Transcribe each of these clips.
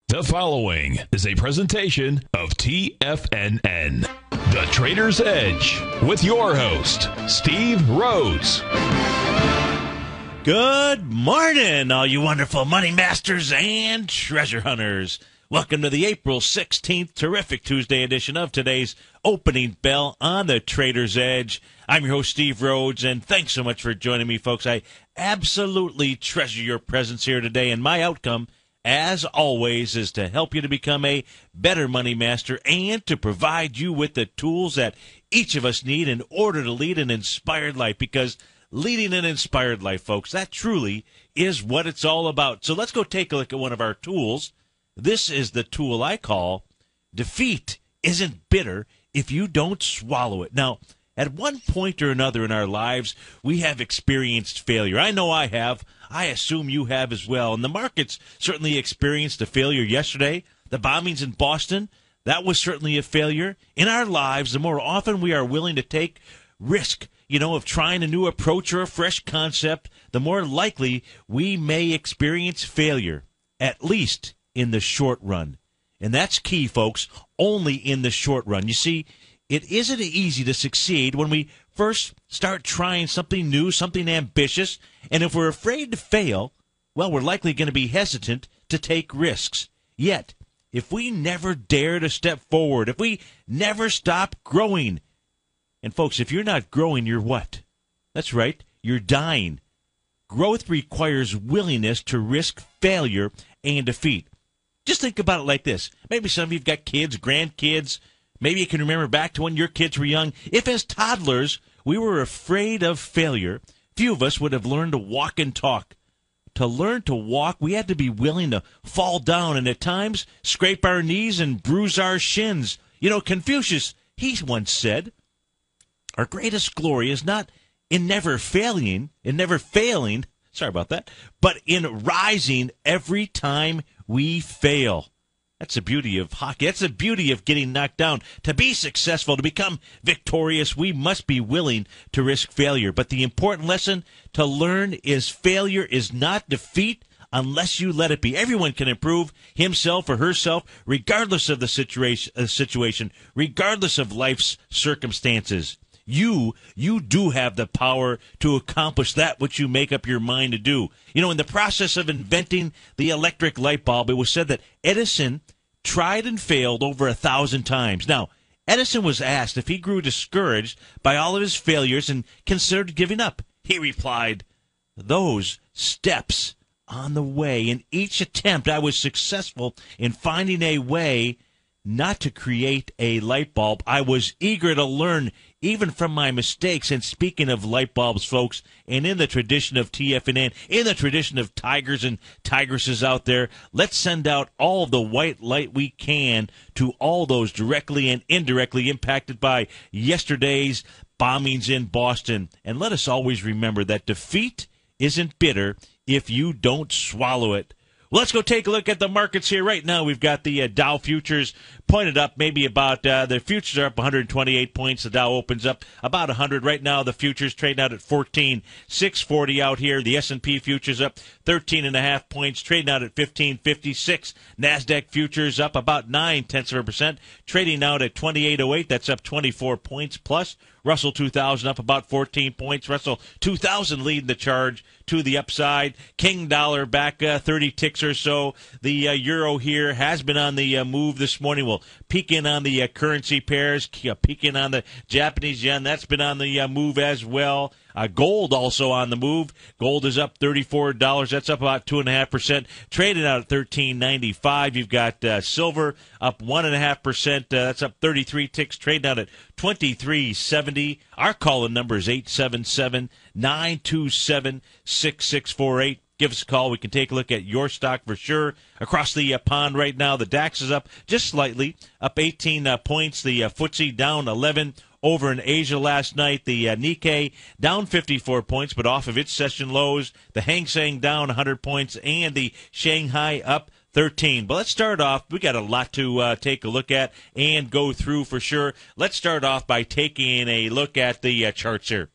The following is a presentation of TFNN, The Trader's Edge, with your host, Steve Rhodes. Good morning, all you wonderful money masters and treasure hunters. Welcome to the April 16th terrific Tuesday edition of today's Opening Bell on The Trader's Edge. I'm your host, Steve Rhodes, and thanks so much for joining me, folks. I absolutely treasure your presence here today, and my outcome, as always, is to help you to become a better money master and to provide you with the tools that each of us need in order to lead an inspired life, because leading an inspired life, folks, that truly is what it's all about. So let's go take a look at one of our tools. This is the tool I call Defeat Isn't Bitter If You Don't Swallow It. Now, at one point or another in our lives, we have experienced failure. I know I have. I assume you have as well. And the markets certainly experienced a failure yesterday. The bombings in Boston, that was certainly a failure. In our lives, the more often we are willing to take risk, of trying a new approach or a fresh concept, the more likely we may experience failure, at least in the short run. And that's key, folks, only in the short run. You see, it isn't easy to succeed when we first start trying something new, something ambitious, and if we're afraid to fail, well, we're likely going to be hesitant to take risks. Yet, if we never dare to step forward, if we never stop growing, and folks, if you're not growing, you're what? That's right, you're dying. Growth requires willingness to risk failure and defeat. Just think about it like this. Maybe some of you've got kids, grandkids. Maybe you can remember back to when your kids were young. If as toddlers we were afraid of failure, few of us would have learned to walk and talk. To learn to walk, we had to be willing to fall down and at times scrape our knees and bruise our shins. Confucius, he once said, our greatest glory is not in never failing, but in rising every time we fail. That's the beauty of hockey. That's the beauty of getting knocked down. To be successful, to become victorious, we must be willing to risk failure. But the important lesson to learn is failure is not defeat unless you let it be. Everyone can improve himself or herself regardless of the situation, regardless of life's circumstances. You do have the power to accomplish that which you make up your mind to do. In the process of inventing the electric light bulb, it was said that Edison tried and failed over 1,000 times. Now, Edison was asked if he grew discouraged by all of his failures and considered giving up. He replied, "Those steps on the way. In each attempt, I was successful in finding a way not to create a light bulb. I was eager to learn even from my mistakes." And speaking of light bulbs, folks, and in the tradition of TFNN, in the tradition of tigers and tigresses out there, let's send out all of the white light we can to all those directly and indirectly impacted by yesterday's bombings in Boston. And let us always remember that defeat isn't bitter if you don't swallow it. Well, let's go take a look at the markets here. Right now, we've got the Dow futures pointed up maybe about, the futures are up 128 points. The Dow opens up about 100. Right now, the futures trading out at 14,640 out here. The S&P futures up 13.5 points, trading out at 1556. NASDAQ futures up about 0.9%, trading out at 2808. That's up 24 points plus. Russell 2000 up about 14 points. Russell 2000 leading the charge to the upside. King dollar back 30 ticks or so. The euro here has been on the move this morning. We'll peek in on the currency pairs, peek in on the Japanese yen. That's been on the move as well. Gold also on the move. Gold is up $34. That's up about 2.5%. Traded out at $13.95. You've got silver up 1.5%. That's up 33 ticks. Trading out at $23.70. Our call-in number is 877-927-6648. Give us a call. We can take a look at your stock for sure. Across the pond right now, the DAX is up just slightly, up 18 points. The FTSE down 11 over in Asia last night. The Nikkei down 54 points, but off of its session lows. The Hang Seng down 100 points, and the Shanghai up 13. But let's start off. We got a lot to take a look at and go through for sure. Let's start off by taking a look at the charts here.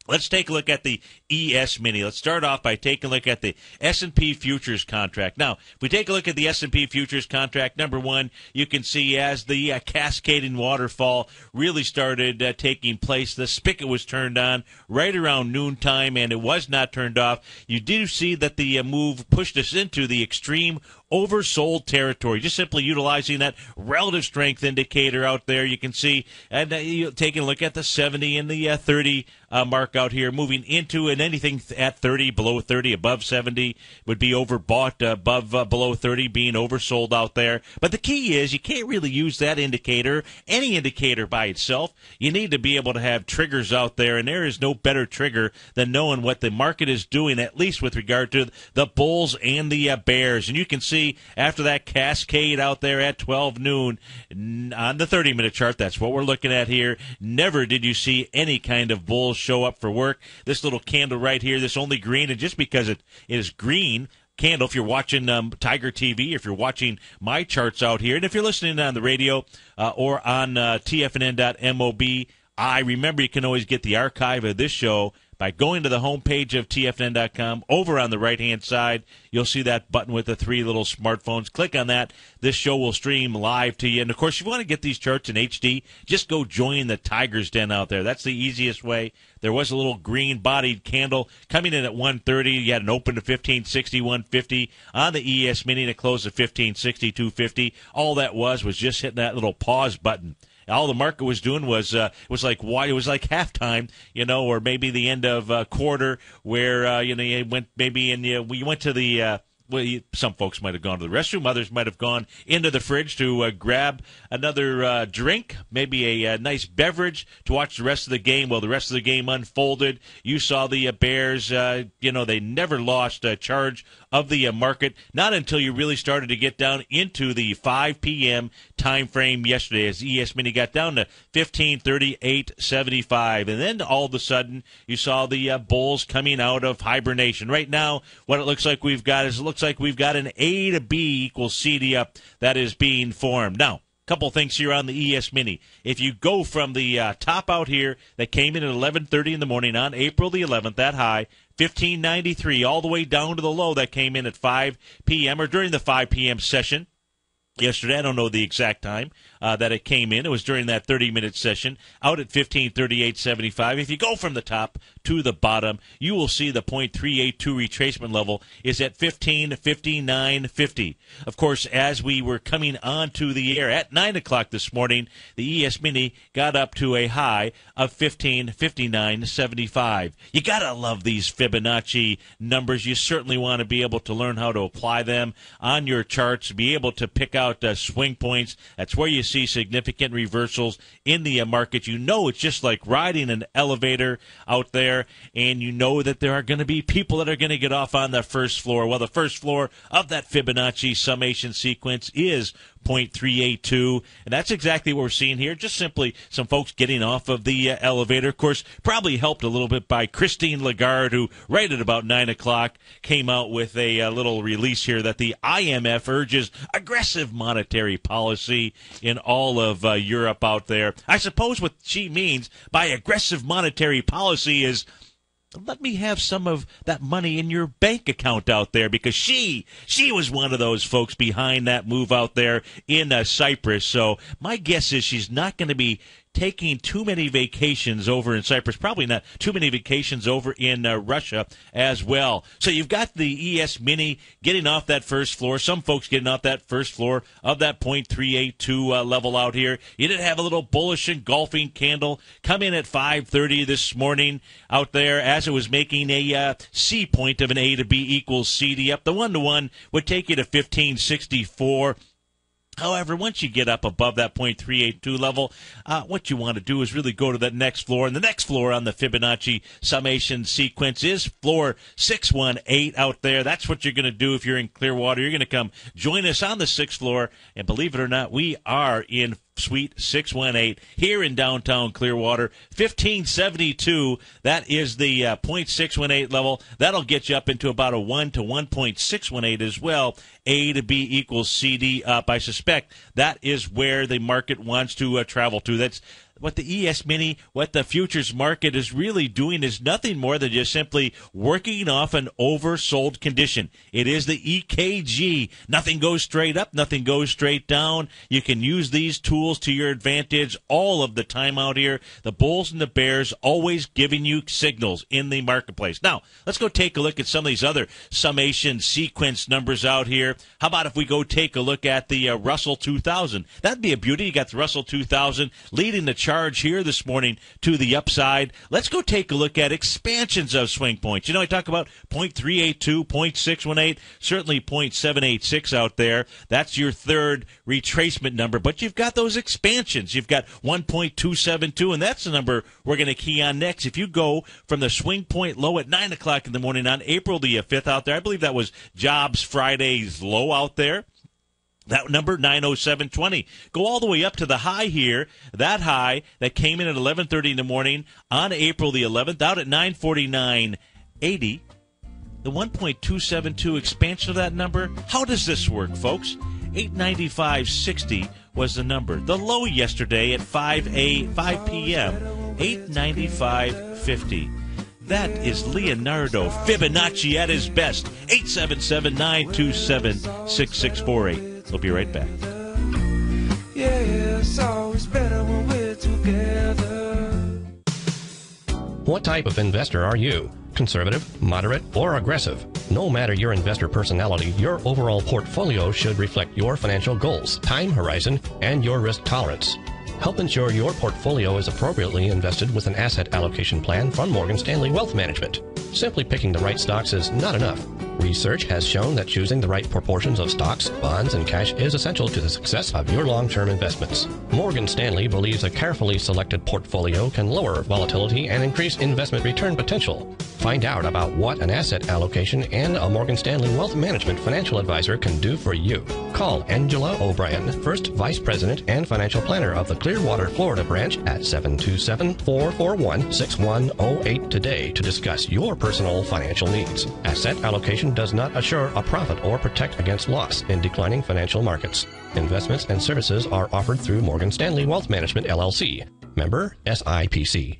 Let's take a look at the ES Mini. Let's start off by taking a look at the S&P futures contract. Now, if we take a look at the S&P futures contract, number one, you can see as the cascading waterfall really started taking place, the spigot was turned on right around noontime, and it was not turned off. You do see that the move pushed us into the extreme oversold territory, just simply utilizing that relative strength indicator out there. You can see, and taking a look at the 70 and the 30 mark out here, moving into, and anything at 30, below 30, above 70 would be overbought, below 30 being oversold out there. But the key is you can't really use that indicator, any indicator by itself. You need to be able to have triggers out there, and there is no better trigger than knowing what the market is doing, at least with regard to the bulls and the bears. And you can see after that cascade out there at 12 noon on the 30-minute chart, that's what we're looking at here. Never did you see any kind of bulls show up for work. This little candle right here, this only green, and just because it is green candle, if you're watching Tiger TV, if you're watching my charts out here, and if you're listening on the radio or on tfnn.mobi, remember you can always get the archive of this show by going to the homepage of TFN.com. Over on the right-hand side, you'll see that button with the three little smartphones. Click on that. This show will stream live to you. And, of course, if you want to get these charts in HD, just go join the Tiger's Den out there. That's the easiest way. There was a little green-bodied candle coming in at 130. You had an open to 1560, 150 on the ES Mini, and it closed at 1560, 250. All that was just hitting that little pause button. All the market was doing was like halftime, or maybe the end of quarter, where you went maybe we went to the. Some folks might have gone to the restroom. Others might have gone into the fridge to grab another drink, maybe a nice beverage to watch the rest of the game. Well, the rest of the game unfolded. You saw the Bears, they never lost charge of the market, not until you really started to get down into the 5 p.m. time frame yesterday, as ES Mini got down to 1538.75. And then all of a sudden, you saw the bulls coming out of hibernation. Right now, what it looks like we've got is an A to B equals CD up that is being formed. Now, couple things here on the ES Mini. If you go from the top out here that came in at 11:30 in the morning on April the 11th, that high, 1593, all the way down to the low that came in at 5 p.m. or during the 5 p.m. session yesterday. I don't know the exact time that it came in. It was during that 30-minute session out at 1538.75. If you go from the top to the bottom, you will see the .382 retracement level is at 1559.50. Of course, as we were coming onto the air at 9 o'clock this morning, the ES Mini got up to a high of 1559.75. You got to love these Fibonacci numbers. You certainly want to be able to learn how to apply them on your charts, be able to pick out swing points. That's where you see significant reversals in the market. You know it's just like riding an elevator out there, and you know that there are going to be people that are going to get off on the first floor. Well, the first floor of that Fibonacci summation sequence is .382, and that's exactly what we're seeing here. Just simply some folks getting off of the elevator. Of course, probably helped a little bit by Christine Lagarde, who right at about 9 o'clock came out with a little release here that the IMF urges aggressive monetary policy in all of Europe out there. I suppose what she means by aggressive monetary policy is, let me have some of that money in your bank account out there, because she was one of those folks behind that move out there in Cyprus. So my guess is she's not going to be taking too many vacations over in Cyprus, probably not too many vacations over in Russia as well. So you've got the ES Mini getting off that first floor, some folks getting off that first floor of that .382 level out here. You did have a little bullish engulfing candle come in at 5:30 this morning out there as it was making a C point of an A to B equals CD up. The 1-to-1 would take you to 1564. However, once you get up above that .382 level, what you want to do is really go to that next floor. And the next floor on the Fibonacci summation sequence is floor 618 out there. That's what you're going to do if you're in Clearwater. You're going to come join us on the 6th floor. And believe it or not, we are in Suite 618 here in downtown Clearwater. 1572, that is the .618 level. That'll get you up into about a 1 to 1.618 as well. A to B equals CD up. I suspect that is where the market wants to travel to. what the ES Mini, what the futures market is really doing is nothing more than just simply working off an oversold condition. It is the EKG. Nothing goes straight up, nothing goes straight down. You can use these tools to your advantage all of the time out here. The bulls and the bears always giving you signals in the marketplace. Now, let's go take a look at some of these other summation sequence numbers out here. How about if we go take a look at the Russell 2000? That'd be a beauty. You got the Russell 2000 leading the charge here this morning to the upside. Let's go take a look at expansions of swing points. You know, I talk about 0.382, 0.618, certainly 0.786 out there. That's your third retracement number, but you've got those expansions. You've got 1.272, and that's the number we're going to key on next. If you go from the swing point low at 9 o'clock in the morning on April the 5th out there, I believe that was Jobs Friday's low out there. That number, 907.20. Go all the way up to the high here, that high that came in at 11:30 in the morning on April the 11th, out at 949.80. The 1.272 expansion of that number, how does this work, folks? 895.60 was the number. The low yesterday at 5 p.m., 895.50. That is Leonardo Fibonacci at his best. 877-927-6648. We'll be right back. Yeah, it's always better when we're together. What type of investor are you? Conservative, moderate, or aggressive? No matter your investor personality, your overall portfolio should reflect your financial goals, time horizon, and your risk tolerance. Help ensure your portfolio is appropriately invested with an asset allocation plan from Morgan Stanley Wealth Management. Simply picking the right stocks is not enough. Research has shown that choosing the right proportions of stocks, bonds, and cash is essential to the success of your long-term investments. Morgan Stanley believes a carefully selected portfolio can lower volatility and increase investment return potential. Find out about what an asset allocation and a Morgan Stanley Wealth Management financial advisor can do for you. Call Angela O'Brien, First Vice President and Financial Planner of the Clearwater, Florida branch at 727-441-6108 today to discuss your personal financial needs. Asset allocation does not assure a profit or protect against loss in declining financial markets. Investments and services are offered through Morgan Stanley Wealth Management, LLC. Member SIPC.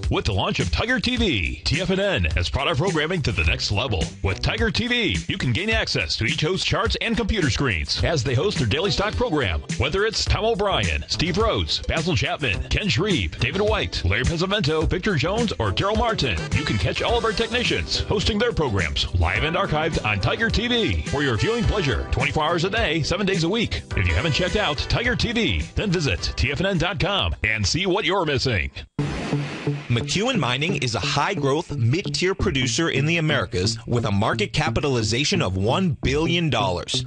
With the launch of TigerTV, TFNN has brought our programming to the next level. With TigerTV, you can gain access to each host's charts and computer screens as they host their daily stock program. Whether it's Tom O'Brien, Steve Rhodes, Basil Chapman, Ken Shreve, David White, Larry Pesavento, Victor Jones, or Daryl Martin, you can catch all of our technicians hosting their programs live and archived on TigerTV for your viewing pleasure 24 hours a day, 7 days a week. If you haven't checked out TigerTV, then visit TFNN.com and see what you're missing. McEwen Mining is a high-growth, mid-tier producer in the Americas with a market capitalization of $1 billion.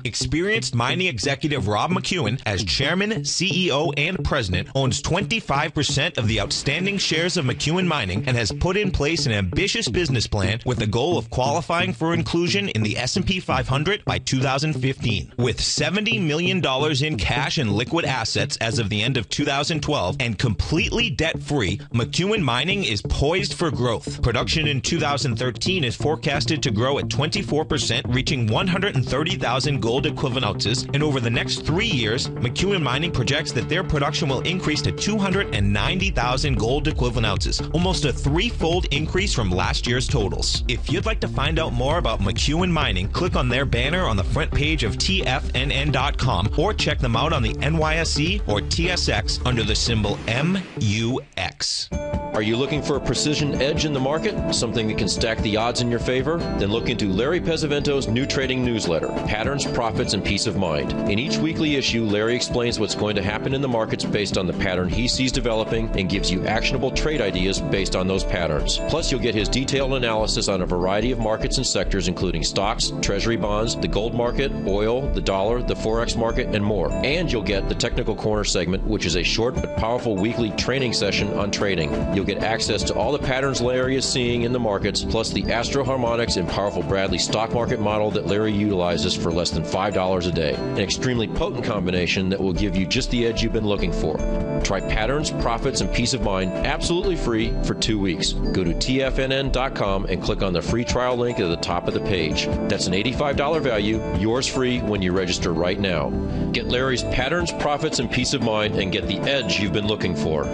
Experienced mining executive Rob McEwen, as chairman, CEO, and president, owns 25% of the outstanding shares of McEwen Mining and has put in place an ambitious business plan with the goal of qualifying for inclusion in the S&P 500 by 2015. With $70 million in cash and liquid assets as of the end of 2012 and completely debt-free, McEwen Mining is poised for growth. Production in 2013 is forecasted to grow at 24%, reaching 130,000 gold equivalent ounces, and over the next 3 years, McEwen Mining projects that their production will increase to 290,000 gold equivalent ounces, almost a threefold increase from last year's totals. If you'd like to find out more about McEwen Mining, click on their banner on the front page of TFNN.com or check them out on the NYSE or TSX under the symbol MUX. Are you looking for a precision edge in the market? Something that can stack the odds in your favor? Then look into Larry Pesavento's new trading newsletter, Patterns, Profits, and Peace of Mind. In each weekly issue, Larry explains what's going to happen in the markets based on the pattern he sees developing and gives you actionable trade ideas based on those patterns. Plus, you'll get his detailed analysis on a variety of markets and sectors, including stocks, treasury bonds, the gold market, oil, the dollar, the forex market, and more. And you'll get the Technical Corner segment, which is a short but powerful weekly training session on trading. You'll you'll get access to all the patterns Larry is seeing in the markets, plus the Astro Harmonics and powerful Bradley stock market model that Larry utilizes for less than $5 a day. An extremely potent combination that will give you just the edge you've been looking for. Try patterns, profits, and peace of mind absolutely free for 2 weeks. Go to TFNN.com and click on the free trial link at the top of the page. That's an $85 value, yours free when you register right now. Get Larry's patterns, profits, and peace of mind and get the edge you've been looking for.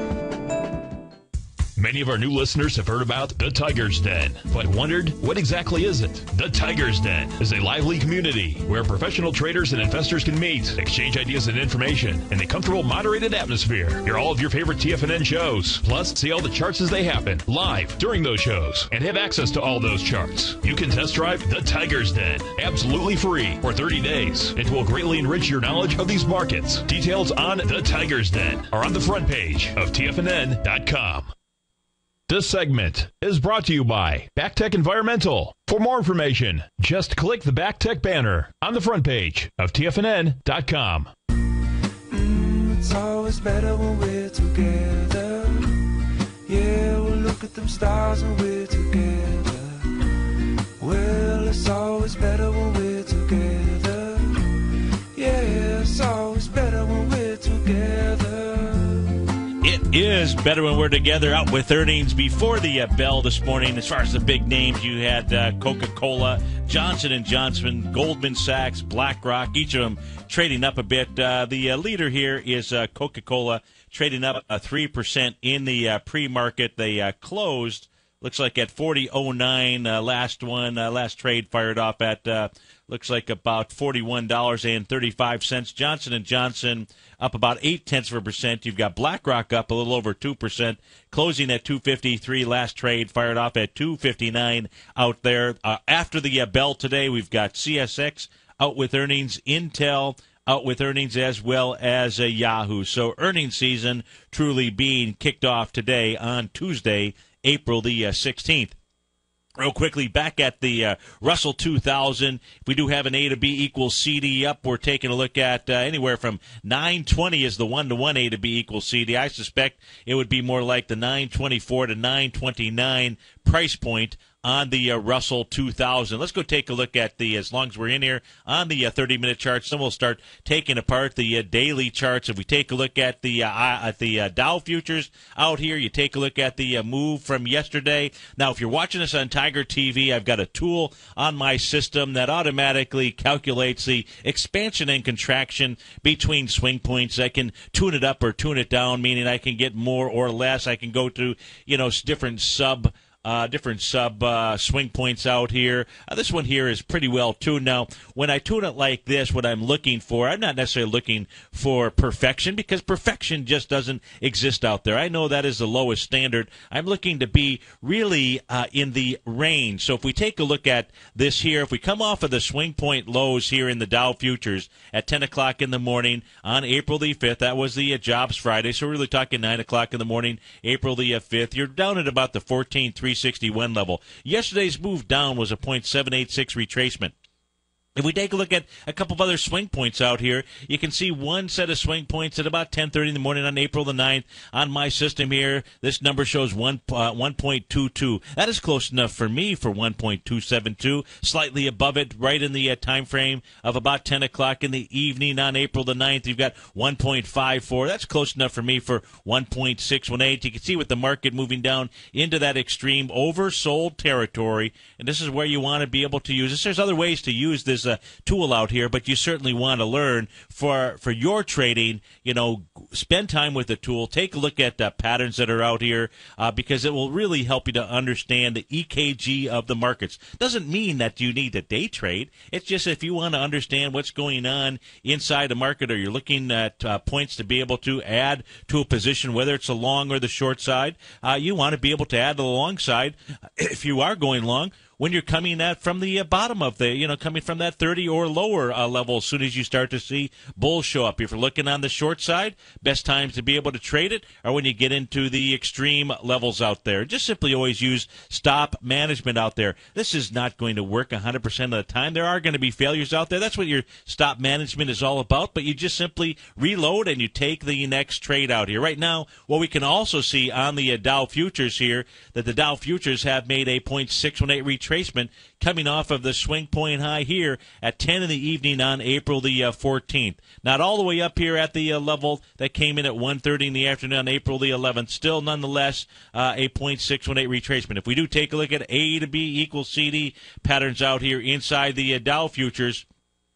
Many of our new listeners have heard about the Tiger's Den, but wondered, what exactly is it? The Tiger's Den is a lively community where professional traders and investors can meet, exchange ideas and information in a comfortable, moderated atmosphere. Hear all of your favorite TFNN shows, plus see all the charts as they happen live during those shows, and have access to all those charts. You can test drive the Tiger's Den absolutely free for 30 days. It will greatly enrich your knowledge of these markets. Details on the Tiger's Den are on the front page of TFNN.com. This segment is brought to you by Backtech Environmental. For more information, just click the Backtech banner on the front page of TFNN.com. It's always better when we're together. Yeah, we'll look at them stars when we're together. Well, it's always better when we're together. Yeah, it's always better when we're together. It is better when we're together. Out with earnings before the bell this morning. As far as the big names, you had Coca-Cola, Johnson & Johnson, Goldman Sachs, BlackRock, each of them trading up a bit. The leader here is Coca-Cola, trading up 3% in the pre-market. They closed, looks like at 40.09. Last trade fired off at looks like about $41.35. Johnson & Johnson up about 0.8%. You've got BlackRock up a little over 2%, closing at 253. Last trade fired off at 259 out there. After the bell today, we've got CSX out with earnings, Intel out with earnings, as well as Yahoo. So earnings season truly being kicked off today on Tuesday, April the 16th. Real quickly, back at the Russell 2000, we do have an A to B equals CD up. We're taking a look at anywhere from 920 is the 1-to-1 A to B equals CD. I suspect it would be more like the 924 to 929 price point on the Russell 2000. Let's go take a look at the, as long as we're in here, on the 30-minute charts. Then we'll start taking apart the daily charts. If we take a look at the Dow futures out here, you take a look at the move from yesterday. Now, if you're watching us on Tiger TV, I've got a tool on my system that automatically calculates the expansion and contraction between swing points. I can tune it up or tune it down, meaning I can get more or less. I can go to, different sub swing points out here. This one here is pretty well tuned. Now, when I tune it like this, what I'm looking for, I'm not necessarily looking for perfection, because perfection just doesn't exist out there. I know that is the lowest standard. I'm looking to be really in the range. So if we take a look at this here, if we come off of the swing point lows here in the Dow futures at 10 o'clock in the morning on April the 5th, that was the Jobs Friday, so we're really talking 9 o'clock in the morning, April the 5th, you're down at about the 14,361 level. Yesterday's move down was a 0.786 retracement. If we take a look at a couple of other swing points out here, you can see one set of swing points at about 10:30 in the morning on April the 9th. On my system here, this number shows 1.22. That is close enough for me for 1.272, slightly above it right in the time frame of about 10 o'clock in the evening on April the 9th. You've got 1.54. That's close enough for me for 1.618. You can see with the market moving down into that extreme oversold territory, and this is where you want to be able to use this. There's other ways to use this tool out here, but you certainly want to learn for your trading. Spend time with the tool. Take a look at patterns that are out here because it will really help you to understand the EKG of the markets. Doesn't mean that you need to day trade. It's just if you want to understand what's going on inside the market, or you're looking at points to be able to add to a position, whether it's the long or the short side, you want to be able to add to the long side if you are going long. when you're coming at from the bottom of the, coming from that 30 or lower level as soon as you start to see bulls show up. If you're looking on the short side, best times to be able to trade it are when you get into the extreme levels out there. Just simply always use stop management out there. This is not going to work 100% of the time. There are going to be failures out there. That's what your stop management is all about, but you just simply reload and you take the next trade out here. Right now, what we can also see on the Dow futures here, that the Dow futures have made a 0.618 retracement coming off of the swing point high here at 10 in the evening on April the 14th. Not all the way up here at the level that came in at 1:30 in the afternoon on April the 11th. Still, nonetheless, a 0.618 retracement. If we do take a look at A to B equals CD patterns out here inside the Dow futures,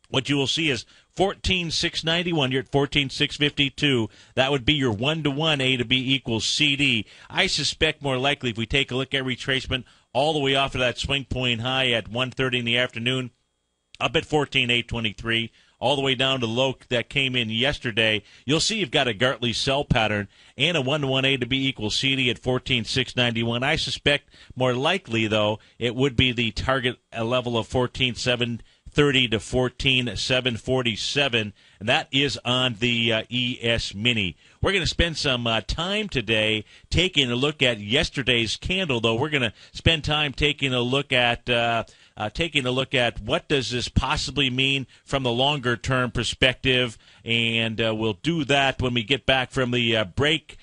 what you will see is 14,691. You're at 14,652. That would be your 1-to-1 A to B equals CD. I suspect more likely if we take a look at retracement all the way off of that swing point high at 1:30 in the afternoon, up at 14,823, all the way down to the low that came in yesterday, you'll see you've got a Gartley sell pattern and a 1-to-1 A to B equals CD at 14,691. I suspect more likely, though, it would be the target level of 14,730 to 14,747, and that is on the ES Mini. We're going to spend some time today taking a look at yesterday's candle, though. We're going to spend time taking a look at what does this possibly mean from the longer-term perspective, and we'll do that when we get back from the break.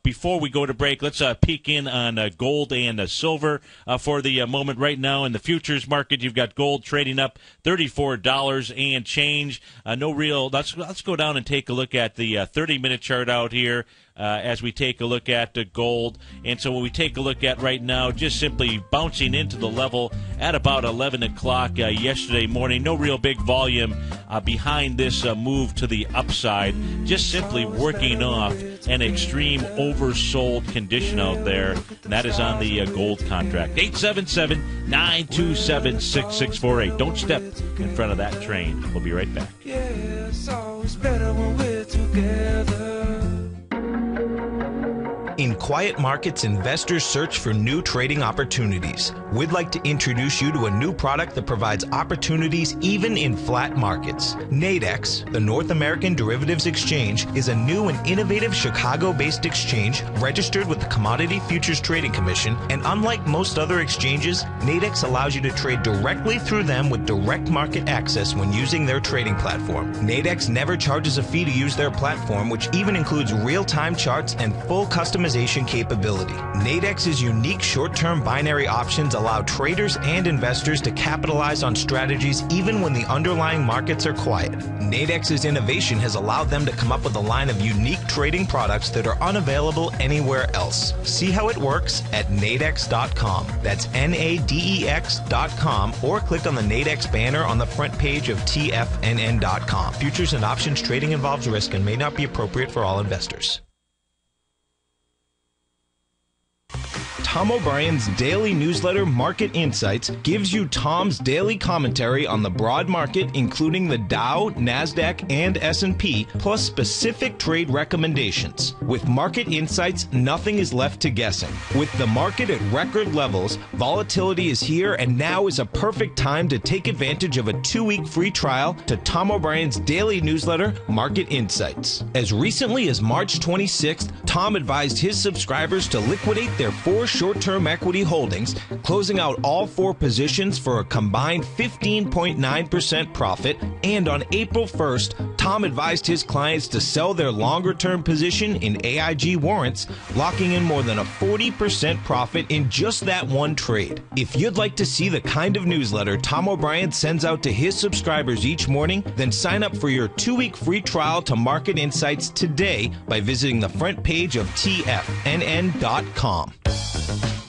Before we go to break, let's peek in on gold and silver for the moment. Right now in the futures market, you've got gold trading up $34 and change. No real. Let's go down and take a look at the 30-minute chart out here. As we take a look at gold. And so when we take a look at right now, just simply bouncing into the level at about 11 o'clock yesterday morning. No real big volume behind this move to the upside. Just simply working off an extreme oversold condition out there. And that is on the gold contract. 877-927-6648. Don't step in front of that train. We'll be right back. Yeah, it's always better when we're together. In quiet markets, investors search for new trading opportunities. We'd like to introduce you to a new product that provides opportunities even in flat markets. Nadex, the North American Derivatives Exchange, is a new and innovative Chicago-based exchange registered with the Commodity Futures Trading Commission, and unlike most other exchanges, Nadex allows you to trade directly through them with direct market access when using their trading platform. Nadex never charges a fee to use their platform, which even includes real-time charts and full customization capability. Nadex's unique short-term binary options allow traders and investors to capitalize on strategies even when the underlying markets are quiet. Nadex's innovation has allowed them to come up with a line of unique trading products that are unavailable anywhere else. See how it works at nadex.com. That's NADEX.com, or click on the Nadex banner on the front page of TFNN.com. Futures and options trading involves risk and may not be appropriate for all investors. Tom O'Brien's daily newsletter, Market Insights, gives you Tom's daily commentary on the broad market, including the Dow, NASDAQ, and S&P, plus specific trade recommendations. With Market Insights, nothing is left to guessing. With the market at record levels, volatility is here, and now is a perfect time to take advantage of a 2-week free trial to Tom O'Brien's daily newsletter, Market Insights. As recently as March 26th, Tom advised his subscribers to liquidate their 4 short-term equity holdings, closing out all 4 positions for a combined 15.9% profit. And on April 1st, Tom advised his clients to sell their longer-term position in AIG warrants, locking in more than a 40% profit in just that one trade. If you'd like to see the kind of newsletter Tom O'Brien sends out to his subscribers each morning, then sign up for your 2-week free trial to Market Insights today by visiting the front page of TFNN.com.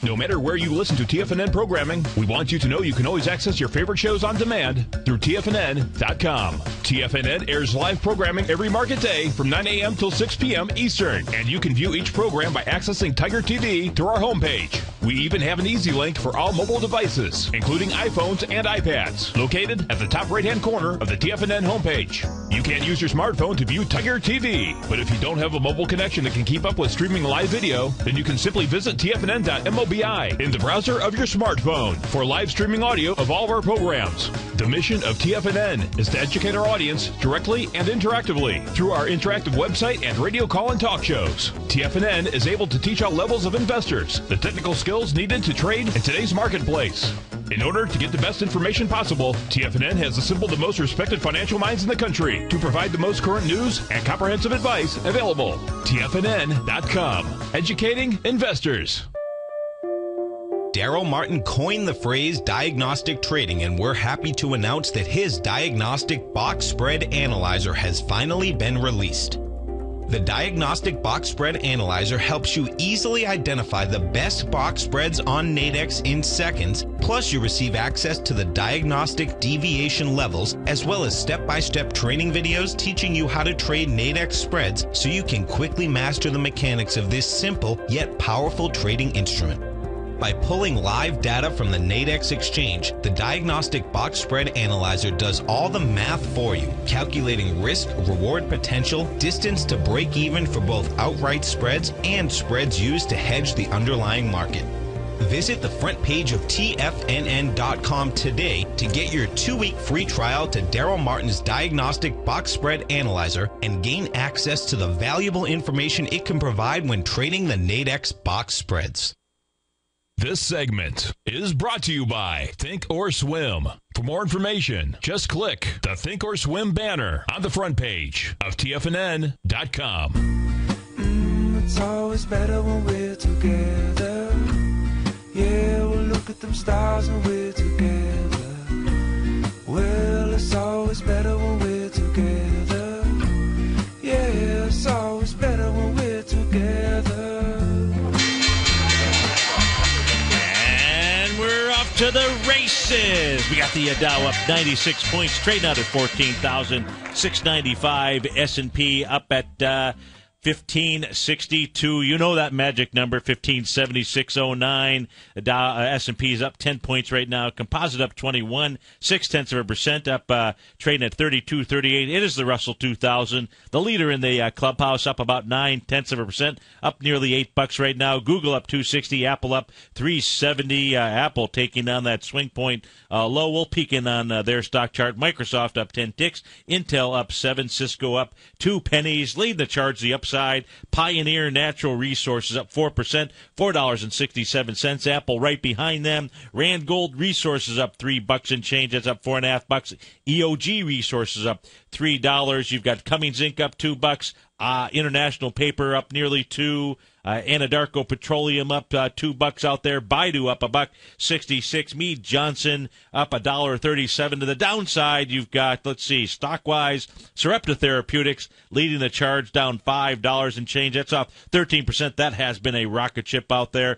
No matter where you listen to TFNN programming, we want you to know you can always access your favorite shows on demand through TFNN.com. TFNN airs live programming every market day from 9 a.m. till 6 p.m. Eastern, and you can view each program by accessing TigerTV through our homepage. We even have an easy link for all mobile devices, including iPhones and iPads, located at the top right-hand corner of the TFNN homepage. You can't use your smartphone to view Tiger TV, but if you don't have a mobile connection that can keep up with streaming live video, then you can simply visit tfnn.mobi in the browser of your smartphone for live streaming audio of all of our programs. The mission of TFNN is to educate our audience directly and interactively through our interactive website and radio call and talk shows. TFNN is able to teach all levels of investors the technical skills needed to trade in today's marketplace. In order to get the best information possible, TFNN has assembled the most respected financial minds in the country to provide the most current news and comprehensive advice available. TFNN.com. Educating investors. Daryl Martin coined the phrase diagnostic trading, and we're happy to announce that his diagnostic box spread analyzer has finally been released. The Diagnostic Box Spread Analyzer helps you easily identify the best box spreads on Nadex in seconds, plus you receive access to the diagnostic deviation levels, as well as step-by-step training videos teaching you how to trade Nadex spreads so you can quickly master the mechanics of this simple yet powerful trading instrument. By pulling live data from the Nadex exchange, the Diagnostic Box Spread Analyzer does all the math for you, calculating risk, reward potential, distance to break even for both outright spreads and spreads used to hedge the underlying market. Visit the front page of TFNN.com today to get your 2-week free trial to Daryl Martin's Diagnostic Box Spread Analyzer and gain access to the valuable information it can provide when trading the Nadex box spreads. This segment is brought to you by Think or Swim. For more information, just click the Think or Swim banner on the front page of TFNN.com. It's always better when we're together. Yeah, we'll look at them stars when we're together. Well, it's always better when we're together. Yeah, it's always better when we're together. To the races. We got the Dow up 96 points, trading out at 14,695. S&P up at 1562. You know that magic number, 1576.09. S&P is up 10 points right now. Composite up 21, 0.6%, up trading at 32.38. It is the Russell 2000. The leader in the clubhouse up about 0.9%, up nearly $8 right now. Google up 260, Apple up 370. Apple taking on that swing point low. We'll peek in on their stock chart. Microsoft up 10 ticks. Intel up 7. Cisco up 2 pennies. Lead the charge, the upside. Pioneer Natural Resources up 4%, $4.67. Apple right behind them. Rand Gold Resources up $3 and change. That's up $4.50. EOG Resources up $3. You've got Cummins Inc. up $2. International Paper up nearly $2. Anadarko Petroleum up $2 out there. Baidu up $1.66. Mead Johnson up $1.37. To the downside, you've got, let's see, stock-wise, Sarepta Therapeutics leading the charge, down $5 and change. That's up 13%. That has been a rocket ship out there.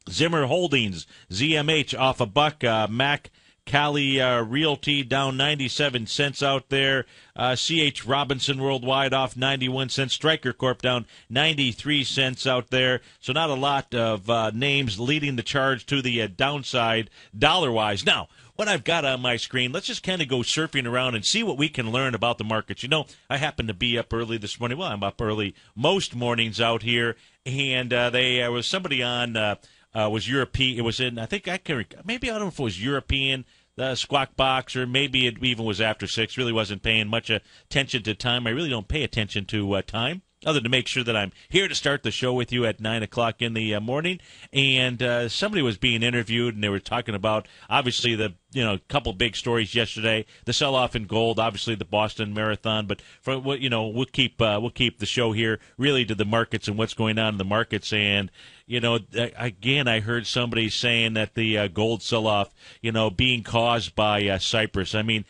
Zimmer Holdings, ZMH off $1. Mac Cali Realty down 97 cents out there. C.H. Robinson Worldwide off 91 cents. Stryker Corp down 93 cents out there. So not a lot of names leading the charge to the downside dollar-wise. Now, what I've got on my screen, let's just kind of go surfing around and see what we can learn about the markets. You know, I happen to be up early this morning. Well, I'm up early most mornings out here, and there was somebody on was European. It was in, I think I can, maybe I don't know if it was European, the Squawk Box, or maybe it even was after 6. Really wasn't paying much attention to time. I really don't pay attention to time, other than to make sure that I'm here to start the show with you at 9 o'clock in the morning. And somebody was being interviewed, and they were talking about, obviously, the couple big stories yesterday. The sell-off in gold, obviously the Boston Marathon. But for what we'll keep the show here really to the markets and what's going on in the markets. And again, I heard somebody saying that the gold sell-off, being caused by Cyprus. I mean,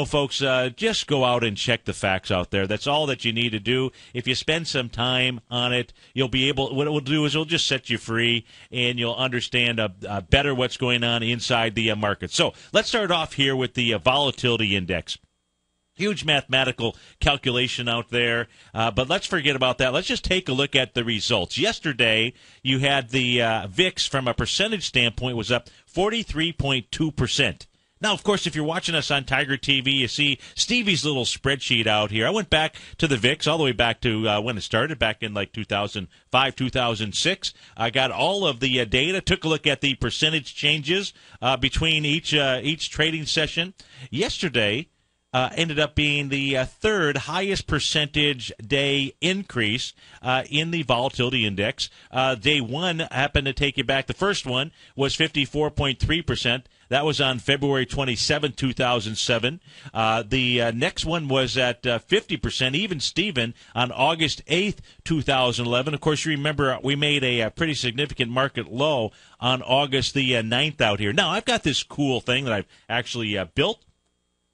folks, just go out and check the facts out there. That's all that you need to do. If you spend some time on it, you'll be able. What it will do is it'll just set you free, and you'll understand better what's going on inside the market. So let's start off here with the volatility index. Huge mathematical calculation out there, but let's forget about that. Let's just take a look at the results. Yesterday, you had the VIX from a percentage standpoint was up 43.2%. Now, of course, if you're watching us on Tiger TV, you see Stevie's little spreadsheet out here. I went back to the VIX, all the way back to when it started, back in like 2005, 2006. I got all of the data, took a look at the percentage changes between each trading session. Yesterday ended up being the third highest percentage day increase in the volatility index. Day one happened to take you back. The first one was 54.3%. That was on February 27, 2007. The next one was at 50%, even Steven, on August 8th, 2011. Of course, you remember we made a pretty significant market low on August the 9th out here. Now, I've got this cool thing that I've actually built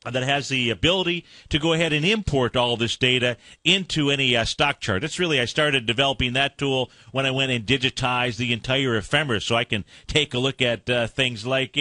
that has the ability to go ahead and import all this data into any stock chart. It's really, I started developing that tool when I went and digitized the entire ephemeris, so I can take a look at things like,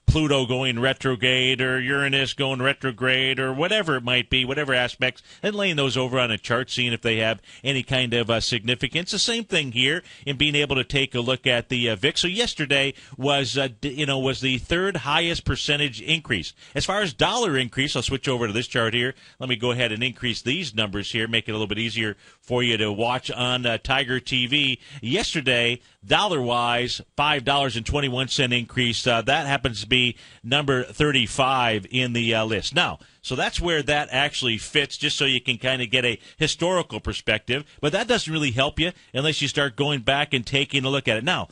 Pluto going retrograde or Uranus going retrograde or whatever it might be, whatever aspects, and laying those over on a chart, seeing if they have any kind of significance. The same thing here in being able to take a look at the VIX. So yesterday was the third highest percentage increase. As far as dollar increase, I'll switch over to this chart here. Let me go ahead and increase these numbers here, make it a little bit easier for you to watch on Tiger TV. Yesterday, dollar-wise, $5.21 increase. That happens to be number 35 in the list. Now, so that's where that actually fits, just so you can kind of get a historical perspective. But that doesn't really help you unless you start going back and taking a look at it. Now,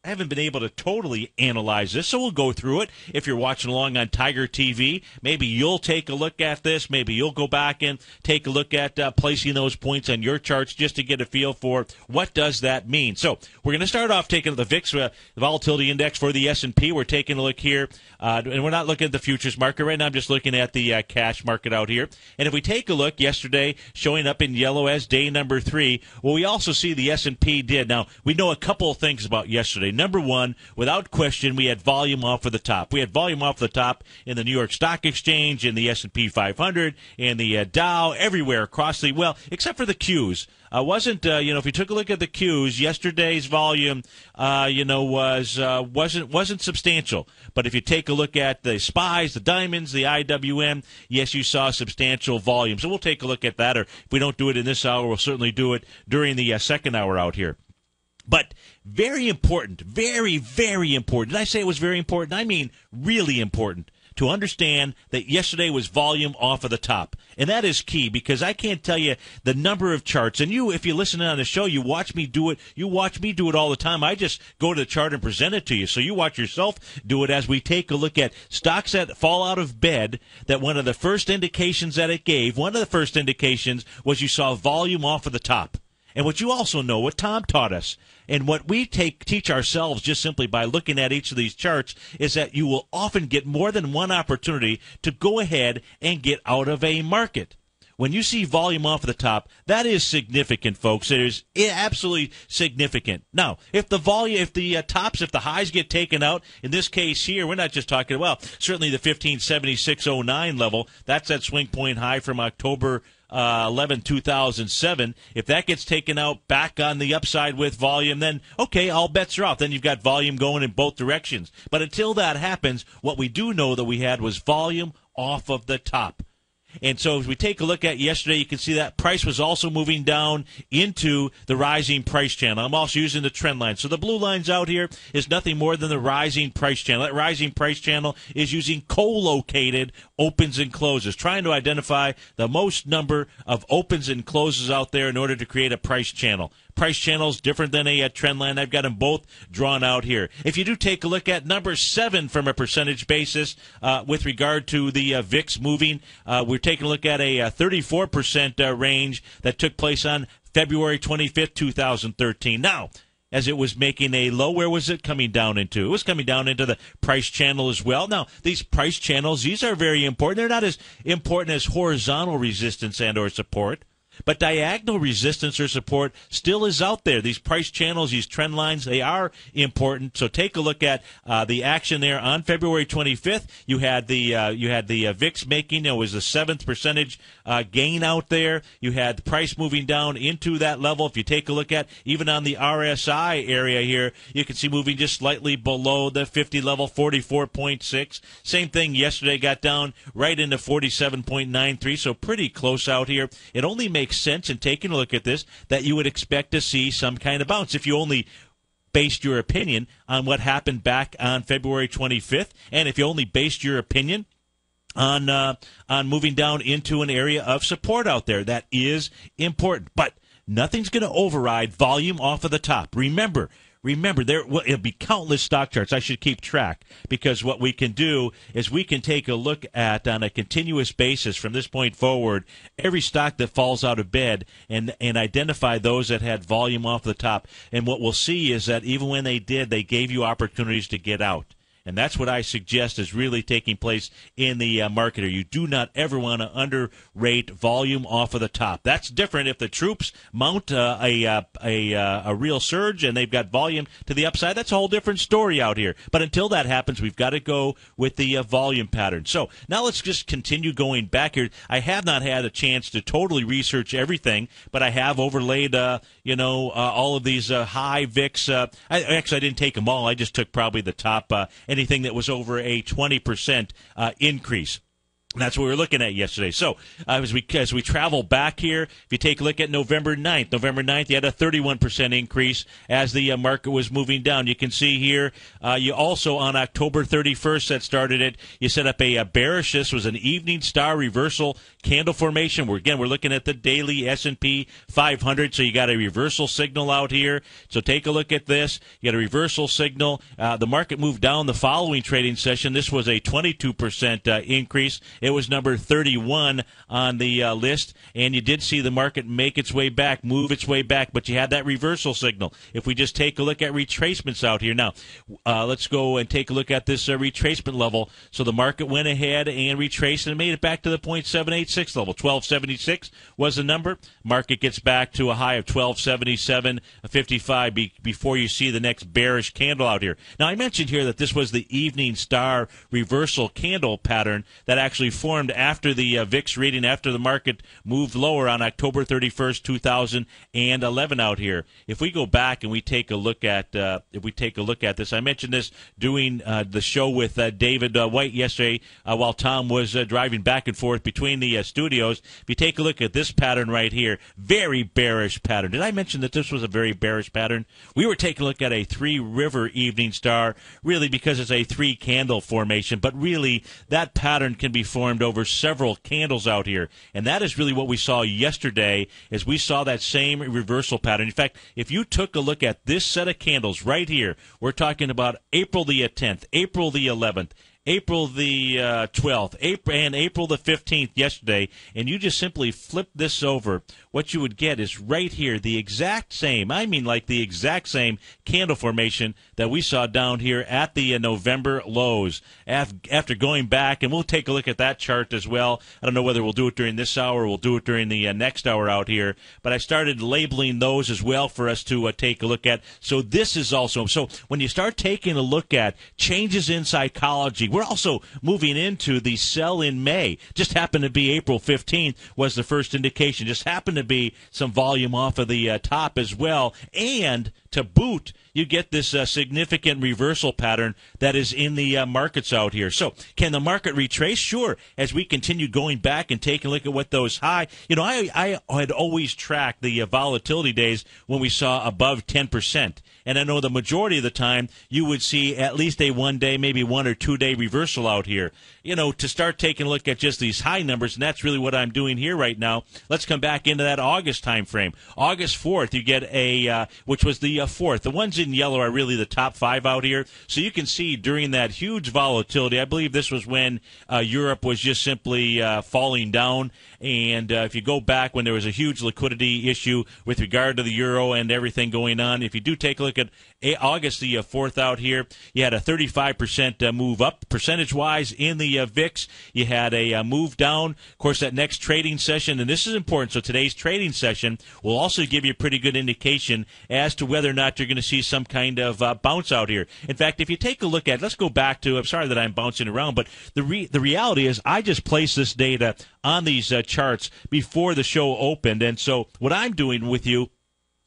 I haven't been able to totally analyze this, so we'll go through it. If you're watching along on Tiger TV, maybe you'll take a look at this. Maybe you'll go back and take a look at placing those points on your charts just to get a feel for what does that mean. So we're going to start off taking the VIX, the volatility index for the S&P. We're taking a look here, and we're not looking at the futures market right now. I'm just looking at the cash market out here. And if we take a look, yesterday showing up in yellow as day number 3, well, we also see the S&P did. Now, we know a couple of things about yesterday. Number one, without question, we had volume off of the top. We had volume off the top in the New York Stock Exchange, in the S&P 500, in the Dow, everywhere across the, well, except for the Qs. Wasn't if you took a look at the Qs, yesterday's volume wasn't substantial. But if you take a look at the SPYs, the diamonds, the IWM, yes, you saw substantial volume. So we'll take a look at that, or if we don't do it in this hour, we'll certainly do it during the second hour out here. But very important, very, very important. Did I say it was very important? I mean really important to understand that yesterday was volume off of the top. And that is key, because I can't tell you the number of charts. And you, if you listen on the show, you watch me do it. You watch me do it all the time. I just go to the chart and present it to you. So you watch yourself do it as we take a look at stocks that fall out of bed, that one of the first indications that it gave, one of the first indications was you saw volume off of the top. And what you also know, what Tom taught us, and what we teach ourselves just simply by looking at each of these charts, is that you will often get more than one opportunity to go ahead and get out of a market. When you see volume off of the top, that is significant, folks. It is absolutely significant. Now, if the highs get taken out, in this case here, we're not just talking, well, certainly the 1576.09 level, that's that swing point high from October 11, 2007. If that gets taken out back on the upside with volume, then okay, all bets are off. Then you've got volume going in both directions. But until that happens, what we do know that we had was volume off of the top. And so as we take a look at yesterday, you can see that price was also moving down into the rising price channel. I'm also using the trend line. So the blue lines out here is nothing more than the rising price channel. That rising price channel is using co-located opens and closes, trying to identify the most number of opens and closes out there in order to create a price channel. Price channels different than a trend line. I've got them both drawn out here. If you do take a look at number 7 from a percentage basis with regard to the VIX moving, we're taking a look at a 34% range that took place on February 25th, 2013. Now, as it was making a low, where was it coming down into? It was coming down into the price channel as well. Now, these price channels, these are very important. They're not as important as horizontal resistance and or support. But diagonal resistance or support still is out there. These price channels, these trend lines, they are important. So take a look at the action there on February 25th. You had the VIX making, it was the 7th percentage gain out there. You had the price moving down into that level. If you take a look at even on the RSI area here, you can see moving just slightly below the 50 level, 44.6. Same thing yesterday, got down right into 47.93, so pretty close out here. It only makes sense in taking a look at this that you would expect to see some kind of bounce if you only based your opinion on what happened back on February 25th, and if you only based your opinion on moving down into an area of support out there. That is important, but nothing's going to override volume off of the top. Remember, it'll be countless stock charts. I should keep track, because what we can do is we can take a look at, on a continuous basis from this point forward, every stock that falls out of bed and identify those that had volume off the top. And what we'll see is that even when they did, they gave you opportunities to get out. And that's what I suggest is really taking place in the market here. You do not ever want to underrate volume off of the top. That's different if the troops mount a real surge and they've got volume to the upside. That's a whole different story out here. But until that happens, we've got to go with the volume pattern. So now let's just continue going back here. I have not had a chance to totally research everything, but I have overlaid, all of these high VIX. I didn't take them all. I just took probably the top anything that was over a 20% increase. That's what we were looking at yesterday. So as we travel back here, if you take a look at November 9th, you had a 31% increase as the market was moving down. You can see here, you also on October 31st that started it, you set up a bearish. This was an evening star reversal candle formation. We're looking at the daily S&P 500, so you got a reversal signal out here. So take a look at this. You got a reversal signal. The market moved down the following trading session. This was a 22% increase. It was number 31 on the list, and you did see the market move its way back, but you had that reversal signal. If we just take a look at retracements out here. Now, let's go and take a look at this retracement level. So the market went ahead and retraced and made it back to the 0.786 level. 1276 was the number. Market gets back to a high of 1277.55 before you see the next bearish candle out here. Now, I mentioned here that this was the evening star reversal candle pattern that actually formed after the VIX reading, after the market moved lower on October 31st, 2011 out here. If we go back and we take a look at this, I mentioned this doing the show with David White yesterday while Tom was driving back and forth between the studios. If you take a look at this pattern right here, very bearish pattern. Did I mention that this was a very bearish pattern? We were taking a look at a three-river evening star, really because it's a three-candle formation, but really that pattern can be formed over several candles out here, and that is really what we saw yesterday, as we saw that same reversal pattern. In fact, if you took a look at this set of candles right here, we're talking about April the 10th, April the 11th, April the 12th, and April the 15th yesterday, and you just simply flip this over, what you would get is right here the exact same, the exact same candle formation that we saw down here at the November lows. After going back, and we'll take a look at that chart as well. I don't know whether we'll do it during this hour or we'll do it during the next hour out here, but I started labeling those as well for us to take a look at. So this is also, so when you start taking a look at changes in psychology, we're also moving into the sell in May. Just happened to be April 15th was the first indication. Just happened to be some volume off of the top as well. And to boot, you get this significant reversal pattern that is in the markets out here. So can the market retrace? Sure. As we continue going back and taking a look at what those high, I had always tracked the volatility days when we saw above 10%. And I know the majority of the time you would see at least a 1 day, maybe 1 or 2 day reversal out here. To start taking a look at just these high numbers, and that's really what I'm doing here right now. Let's come back into that August time frame. August 4th, you get which was the 4th. The ones in and yellow are really the top 5 out here. So you can see during that huge volatility, I believe this was when Europe was just simply falling down. And if you go back when there was a huge liquidity issue with regard to the euro and everything going on, if you do take a look at August the 4th out here, you had a 35% move up percentage-wise in the VIX. You had a move down. Of course, that next trading session, and this is important, so today's trading session will also give you a pretty good indication as to whether or not you're going to see some kind of bounce out here. In fact, if you take a look at, let's go back to, I'm sorry that I'm bouncing around, but the reality is I just placed this data on these charts before the show opened, and so what I'm doing with you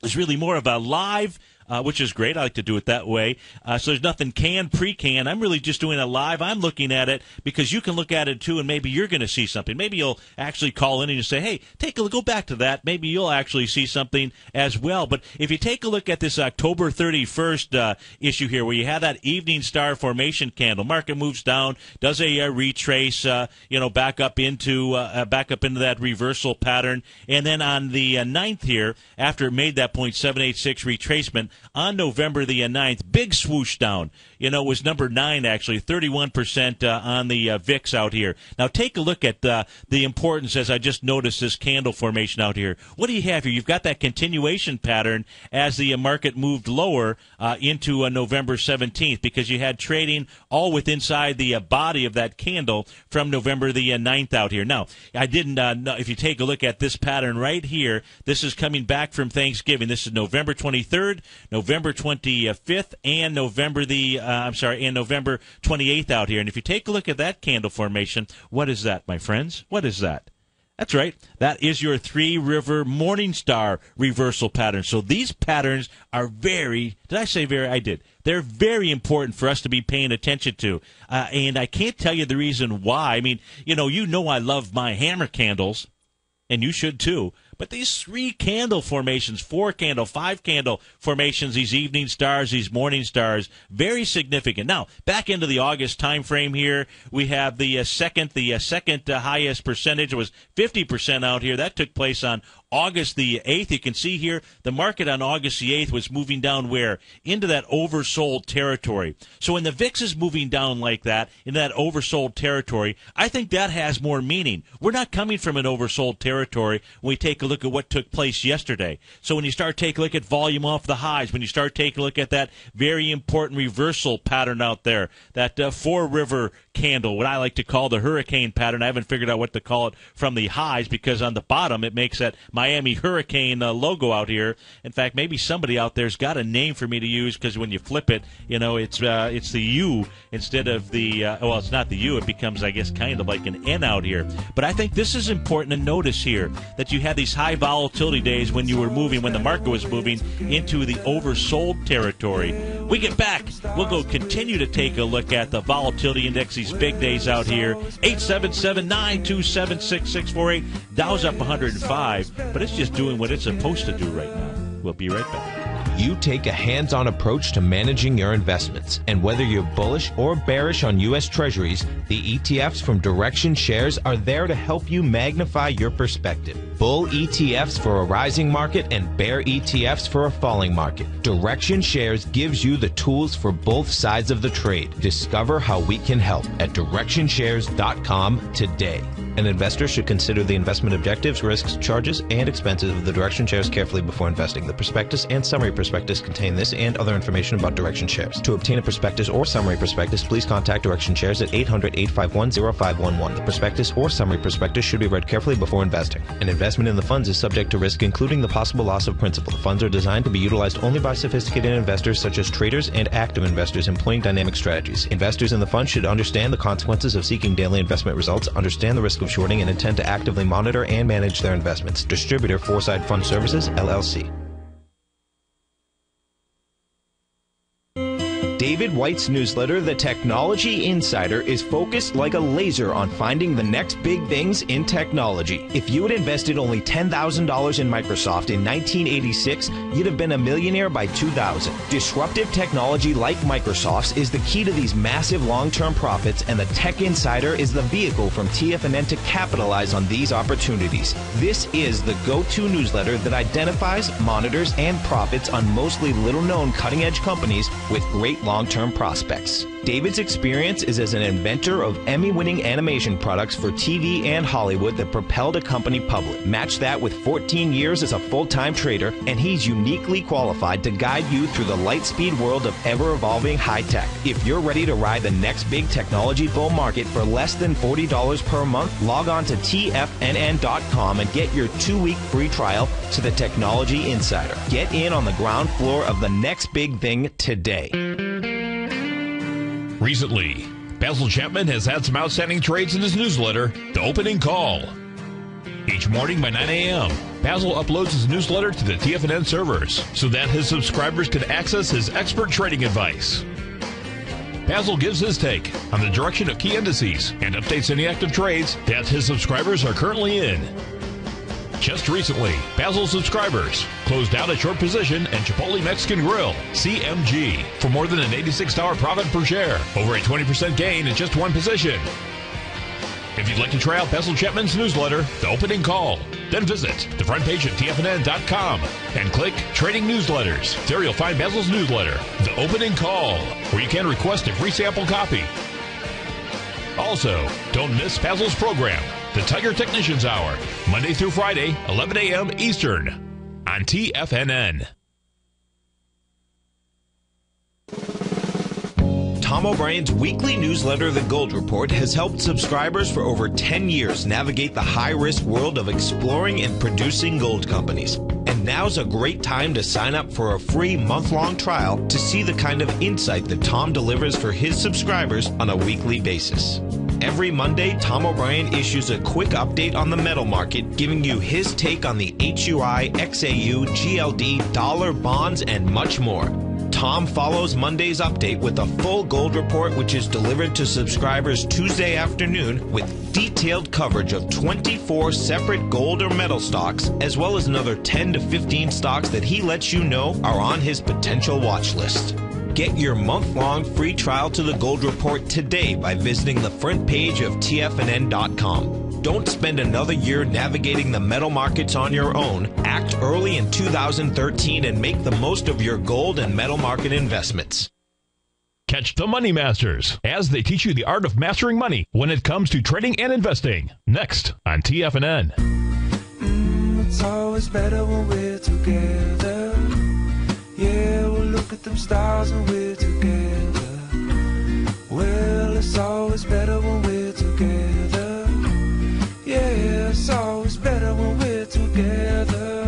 is really more of a live, which is great. I like to do it that way. So there's nothing pre-canned. I'm really just doing a live. I'm looking at it because you can look at it too, and maybe you're going to see something. Maybe you'll actually call in and you say, hey, take a look, go back to that. Maybe you'll actually see something as well. But if you take a look at this October 31st issue here, where you have that evening star formation candle, market moves down, does a retrace, back up into that reversal pattern, and then on the 9th here, after it made that 0.786 retracement, on November the 9th, big swoosh down. It was number 9, actually, 31% on the VIX out here. Now, take a look at the importance, as I just noticed, this candle formation out here. What do you have here? You've got that continuation pattern as the market moved lower into November 17th, because you had trading all within inside the body of that candle from November the 9th out here. Now, I didn't know, if you take a look at this pattern right here, this is coming back from Thanksgiving. This is November 23rd, November 25th, and November 28th out here. And if you take a look at that candle formation, what is that, my friends? What is that? That's right. That is your Three-River Morningstar reversal pattern. So these patterns are very, did I say very? I did. They're very important for us to be paying attention to. And I can't tell you the reason why. I mean, you know I love my hammer candles, and you should too. But these 3 candle formations, 4 candle, 5 candle formations, these evening stars, these morning stars, very significant. Now, back into the August time frame here, we have the second highest percentage. It was 50% out here. That took place on August the 8th. You can see here the market on August the 8th was moving down where? Into that oversold territory. So when the VIX is moving down like that, in that oversold territory, I think that has more meaning. We're not coming from an oversold territory when we take a look at what took place yesterday. So when you start taking a look at volume off the highs, when you start taking a look at that very important reversal pattern out there, that Four-River candle, what I like to call the hurricane pattern. I haven't figured out what to call it from the highs, because on the bottom it makes that Miami Hurricane logo out here. In fact, maybe somebody out there's got a name for me to use, because when you flip it, it's the U instead of the it's not the U. It becomes, I guess, kind of like an N out here. But I think this is important to notice here, that you had these high volatility days when the market was moving into the oversold territory. We get back, we'll continue to take a look at the volatility index, these big days out here. 877-927-6648. Dow's up 105, but it's just doing what it's supposed to do right now. We'll be right back. You take a hands-on approach to managing your investments, and whether you're bullish or bearish on U.S. Treasuries, the ETFs from Direction Shares are there to help you magnify your perspective. Bull ETFs for a rising market and bear ETFs for a falling market. Direction Shares gives you the tools for both sides of the trade. Discover how we can help at DirectionShares.com today. An investor should consider the investment objectives, risks, charges, and expenses of the Direction Shares carefully before investing. The prospectus and summary prospectus contain this and other information about Direction Shares. To obtain a prospectus or summary prospectus, please contact Direction Shares at 800-851-0511. The prospectus or summary prospectus should be read carefully before investing. An investment in the funds is subject to risk, including the possible loss of principal. The funds are designed to be utilized only by sophisticated investors such as traders and active investors employing dynamic strategies. Investors in the fund should understand the consequences of seeking daily investment results, understand the risk of shorting, and intend to actively monitor and manage their investments. Distributor, Foreside Fund Services, LLC. David David White's newsletter, The Technology Insider, is focused like a laser on finding the next big things in technology. If you had invested only $10,000 in Microsoft in 1986, you'd have been a millionaire by 2000. Disruptive technology like Microsoft's is the key to these massive long-term profits, and the Tech Insider is the vehicle from TFNN to capitalize on these opportunities. This is the go-to newsletter that identifies, monitors, and profits on mostly little-known cutting-edge companies with great long-term prospects. David's experience is as an inventor of Emmy-winning animation products for TV and Hollywood that propelled a company public. Match that with 14 years as a full-time trader, and he's uniquely qualified to guide you through the light-speed world of ever-evolving high-tech. If you're ready to ride the next big technology bull market for less than $40 per month, log on to TFNN.com and get your 2-week free trial to the Technology Insider. Get in on the ground floor of the next big thing today. Recently, Basil Chapman has had some outstanding trades in his newsletter, The Opening Call. Each morning by 9 a.m., Basil uploads his newsletter to the TFNN servers so that his subscribers can access his expert trading advice. Basil gives his take on the direction of key indices and updates any active trades that his subscribers are currently in. Just recently, Basil subscribers closed out a short position in Chipotle Mexican Grill, CMG, for more than an $86 profit per share, over a 20% gain in just one position. If you'd like to try out Basil Chapman's newsletter, The Opening Call, then visit the front page of TFNN.com and click Trading Newsletters. There you'll find Basil's newsletter, The Opening Call, where you can request a free sample copy. Also, don't miss Basil's program, The Tiger Technicians Hour, Monday through Friday, 11 a.m. Eastern, on TFNN. Tom O'Brien's weekly newsletter, The Gold Report, has helped subscribers for over 10 years navigate the high-risk world of exploring and producing gold companies. And now's a great time to sign up for a free month-long trial to see the kind of insight that Tom delivers for his subscribers on a weekly basis. Every Monday, Tom O'Brien issues a quick update on the metal market, giving you his take on the HUI, XAU, GLD, dollar, bonds, and much more. Tom follows Monday's update with a full gold report, which is delivered to subscribers Tuesday afternoon with detailed coverage of 24 separate gold or metal stocks, as well as another 10 to 15 stocks that he lets you know are on his potential watch list. Get your month-long free trial to the Gold Report today by visiting the front page of TFNN.com. Don't spend another year navigating the metal markets on your own. Act early in 2013 and make the most of your gold and metal market investments. Catch the Money Masters as they teach you the art of mastering money when it comes to trading and investing. Next on TFNN. It's always better when we're together. Yeah, we'll look at them stars when we're together. Well, it's always better when we're together. Yeah, it's always better when we're together.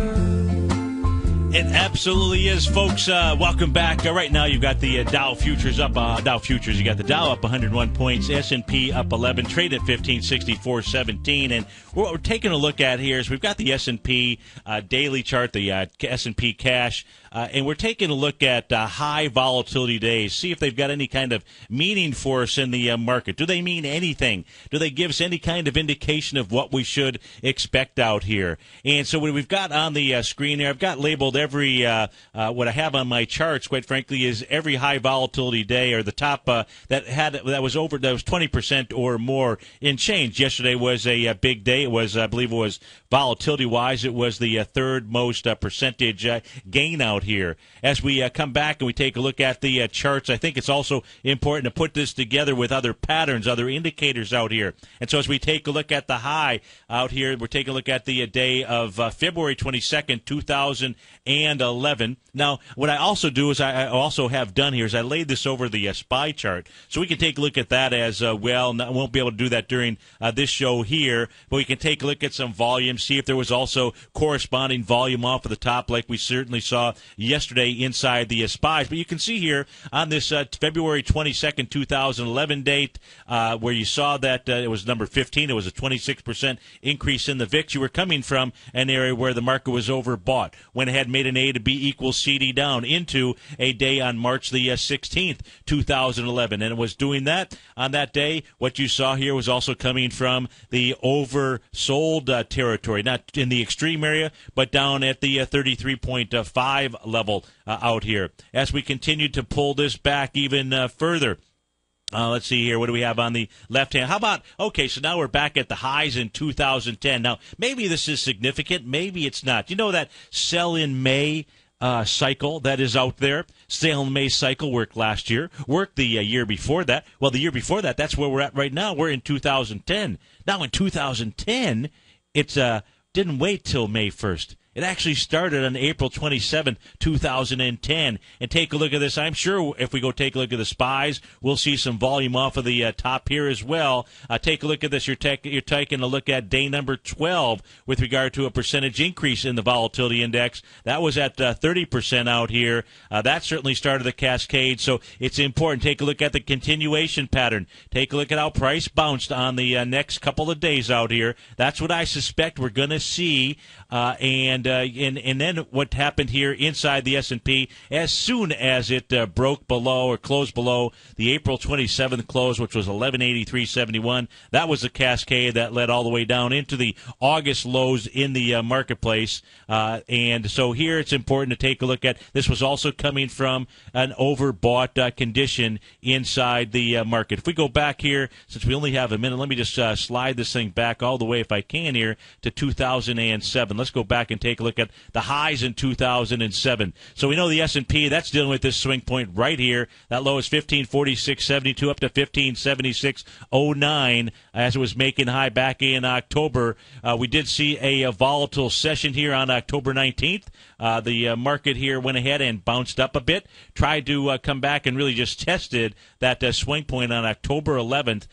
It absolutely is, folks. Welcome back. Right now, you've got the Dow futures up. Dow futures. You got the Dow up 101 points. S&P up 11. Trade at 1564.17. And what we're taking a look at here is we've got the S&P daily chart, the S&P cash, and we're taking a look at high volatility days. See if they've got any kind of meaning for us in the market. Do they mean anything? Do they give us any kind of indication of what we should expect out here? And so what we've got on the screen here, I've got labeled every what I have on my charts, quite frankly, is every high volatility day, or the top that was 20% or more in change. Yesterday was a big day. It was, I believe, it was volatility wise, it was the third most percentage gain out here. As we come back and we take a look at the charts, I think it's also important to put this together with other patterns, other indicators out here. And so as we take a look at the high out here, we're taking a look at the day of February 22nd, 2011. Now, what I also do is I also have done here is I laid this over the SPY chart, so we can take a look at that as well. I won't be able to do that during this show here, but we can take a look at some volume, see if there was also corresponding volume off of the top like we certainly saw yesterday inside the SPYs. But you can see here on this February 22nd, 2011 date, where you saw that it was number 15. It was a 26% increase in the VIX. You were coming from an area where the market was overbought. Went ahead and made an A to B equals CD down into a day on March the 16th, 2011. And it was doing that on that day. What you saw here was also coming from the oversold territory, not in the extreme area, but down at the 33.5 level out here. As we continue to pull this back even further, let's see here. What do we have on the left hand? How about, okay, so now we're back at the highs in 2010. Now, maybe this is significant. Maybe it's not. You know that sell in May cycle that is out there? Sale in May cycle worked last year, worked the year before that. Well, the year before that, that's where we're at right now. We're in 2010. Now, in 2010, it's didn't wait till May 1st. It actually started on April 27, 2010. And take a look at this. I'm sure if we go take a look at the SPYs, we'll see some volume off of the top here as well. Take a look at this. You're taking a look at day number 12 with regard to a percentage increase in the volatility index. That was at 30% out here. That certainly started the cascade. So it's important. Take a look at the continuation pattern. Take a look at how price bounced on the next couple of days out here. That's what I suspect we're going to see. And then what happened here inside the S&P as soon as it broke below or closed below the April 27th close, which was 1183.71. That was the cascade that led all the way down into the August lows in the marketplace. And so here it's important to take a look at. This was also coming from an overbought condition inside the market. If we go back here, since we only have a minute, let me just slide this thing back all the way, if I can, here to 2007. Let's go back and take a look at the highs in 2007. So we know the S&P, that's dealing with this swing point right here. That low is 1546.72 up to 1576.09 as it was making high back in October. We did see a volatile session here on October 19th. The market here went ahead and bounced up a bit, tried to come back and really just tested that swing point on October 11th,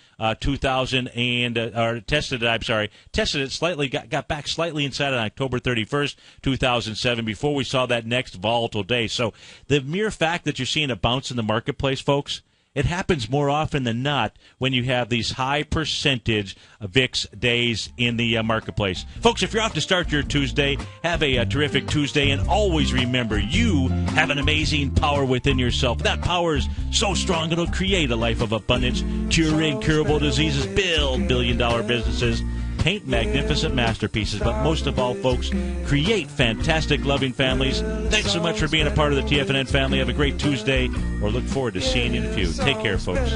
tested it slightly, got back slightly inside on October 31st, 2007, before we saw that next volatile day. So the mere fact that you're seeing a bounce in the marketplace, folks, it happens more often than not when you have these high percentage VIX days in the marketplace. Folks, if you're off to start your Tuesday, have a terrific Tuesday, and always remember, you have an amazing power within yourself. That power is so strong it'll create a life of abundance, cure incurable diseases, build billion-dollar businesses, paint magnificent masterpieces, but most of all, folks, create fantastic, loving families. Thanks so much for being a part of the TFNN family. Have a great Tuesday, or look forward to seeing you in a few. Take care, folks.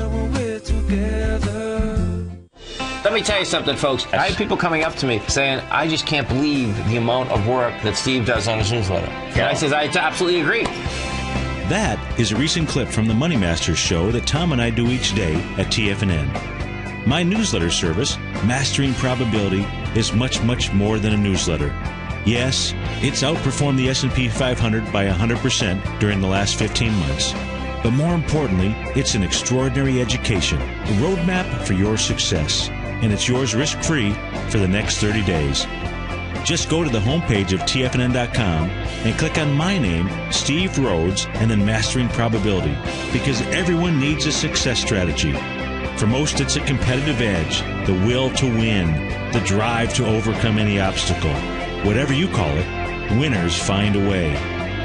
Let me tell you something, folks. I have people coming up to me saying, I just can't believe the amount of work that Steve does on his newsletter. And I says, I absolutely agree. That is a recent clip from the Money Masters show that Tom and I do each day at TFNN. My newsletter service, Mastering Probability, is much, much more than a newsletter. Yes, it's outperformed the S&P 500 by 100% during the last 15 months. But more importantly, it's an extraordinary education, a roadmap for your success. And it's yours risk-free for the next 30 days. Just go to the homepage of TFNN.com and click on my name, Steve Rhodes, and then Mastering Probability, because everyone needs a success strategy. For most, it's a competitive edge, the will to win, the drive to overcome any obstacle. Whatever you call it, winners find a way.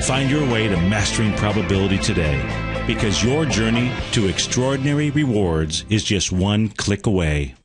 Find your way to Mastering Probability today, because your journey to extraordinary rewards is just one click away.